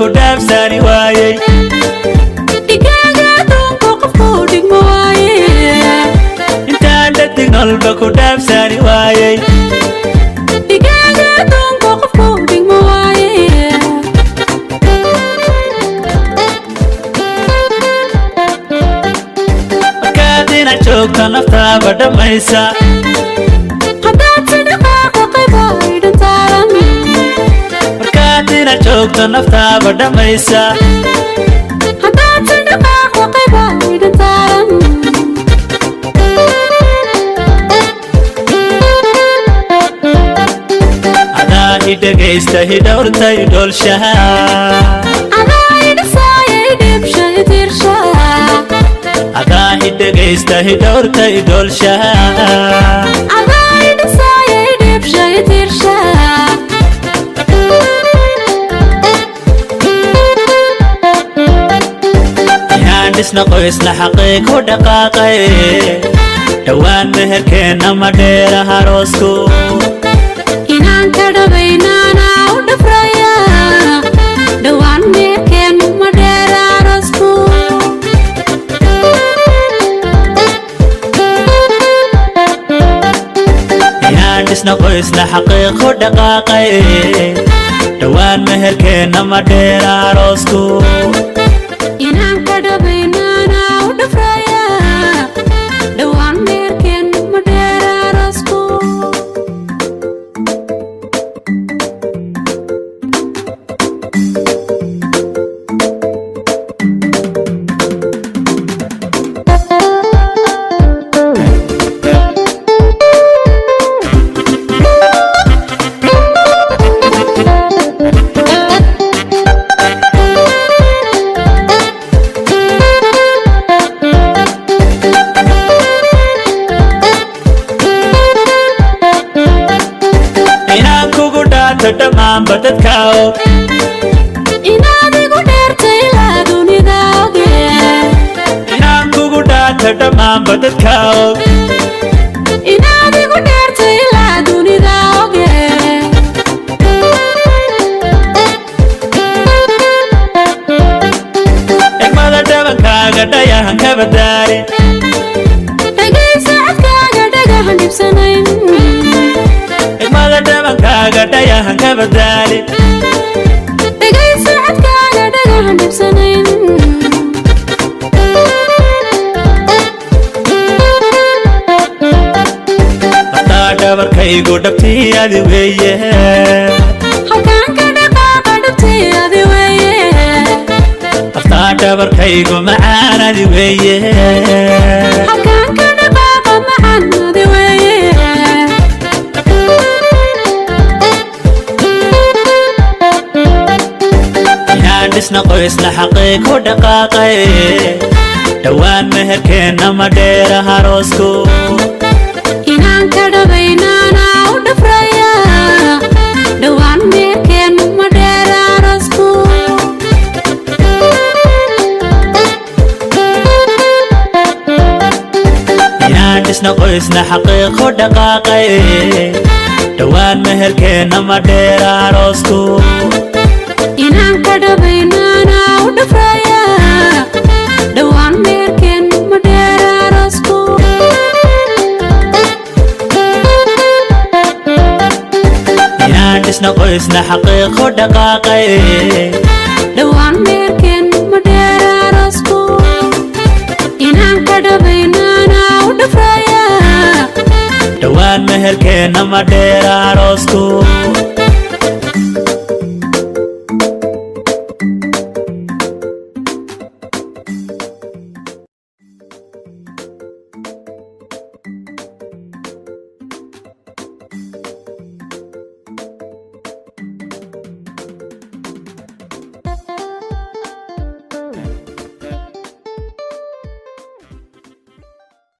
كدام ساني وايي دقاقة دونكو قفكو دقم وايي انت عندك نلبا كدام ساني وايي دقاقة دونكو قفكو دقم وايي markaadina joogta naftaaba dhamaysa haddaad si dhaqaaqa qayba idhan taaran markaadina joogta naftaaba dhamaysa haddaad si dhaqaaqa qayba idhan taaran adaa idhagaysta hidhowrta idhoolshaha adaa idhasaaya idhibsha idirsha adaa idhagaysta hidhowrta idhoolshaha adaa idhasaaya idhibsha idirsha inaan dhisna qoysna xaqiiq u dhaqaaqay dhowaan meherkeenna ma dheera haroosku inaan ka dhabaynaana u dhafraya dhowaan meerkeenu ma dheera arosku inaan dhisna qoysna xaqiiq u dhaqaaqay dhowaan meherkeenna ma dheera haroosku inaan ka dhabaynaana u dhafraya dhowaan meerkeenu ma dheera arosku inaan kugu dhaata dhammaanba dadka og inaad igu dheertay ilaa dunida oge inaan kugu dhaata dhammaanba dadka og inaad igu dheertay ilaa dunida oge egmada dhabankaaga dhayahan ka badaari dhagaysa codkaaga dhagahan dhibsanayn egmada dhabankaaga dhayahan ka badaali dhagaysa codkaaga dhagahan dhibsanayn hataa dhabarkaygu dhabtii adi weeye halkaan ka dhaqaaqa dhabtay adi weeye hataa dhabarkaygu macaan adi weeye halkaan ka dhaqaaqa macaan adi weeye inaan dhisna qoysna xaqiiq u dhaqaaqay dhowaan meherkeenna ma dheera haroosku inaan ka dhabaynaana u dhafraya dhowaan meerkeenu ma dheera arosku inaan dhisna qoysna xaqiiq u dhaqaaqay dhowaan meherkeenna ma dheera haroosku inaan ka dhabaynaana u dhafraya dhowaan meerkeenu ma dheera arosku inaan dhisna qoysna xaqiiq u dhaqaaqay dhowaan meerkeenu ma dheera arosku inaan ka dhabaynaana u dhafraya dhowaan meherkeenna ma dheera haroosku